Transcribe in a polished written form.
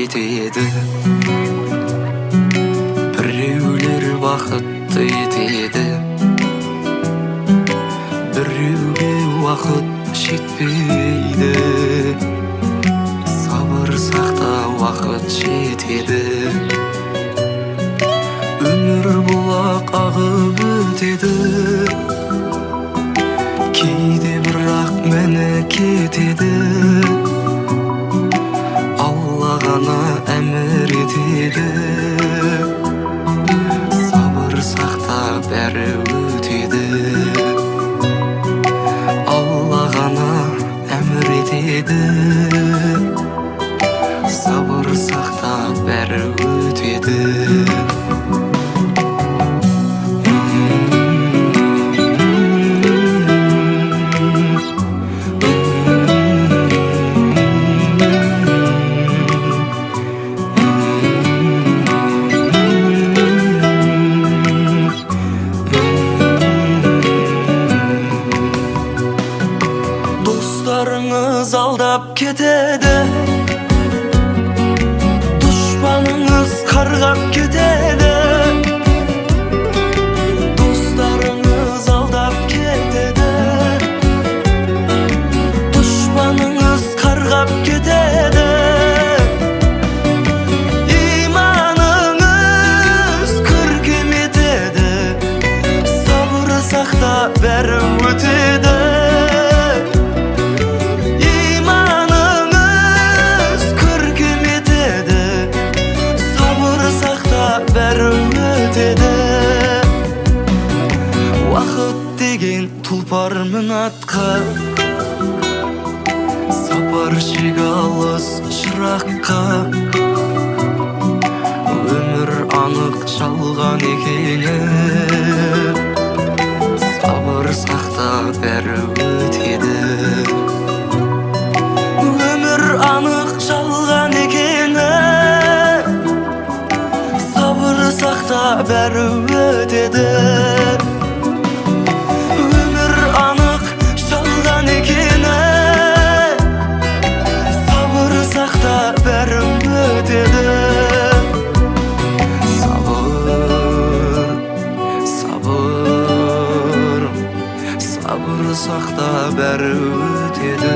жетеді. Біреулер бақытты етеді, біреуге уақыт жетпейді. Сабыр сақта, уақыт жетеді. Өмір бұлақ ағып өтеді, кейде бірақ мені кетеді. Алла ғана әмір етеді. Сабыр сақта, бәрі өтеді. Алла ғана әмір етеді. Сабыр сақта, бәрі өтеді. Достарыңыз алдап кетеді, дұшпаныңыз қарғап кетеді. Достарыңыз алдап кетеді, дұшпаныңыз қарғап кетеді. Иманыңыз көркем етеді, сабыр сақта, бәрі өтеді. Уақыт деген тұлпар мін атқа, сапар шегі алыс шыраққа. Өмір анық жалған екені, сабыр сақта, бәрі өтеді. Өмір анық жалған екені, сабыр сақта, бәрі өтеді. Өмір анық жалған екені, сабыр сақта, бәрі өтеді. Сабыр, сабыр, сабыр сақта, бәрі өтеді.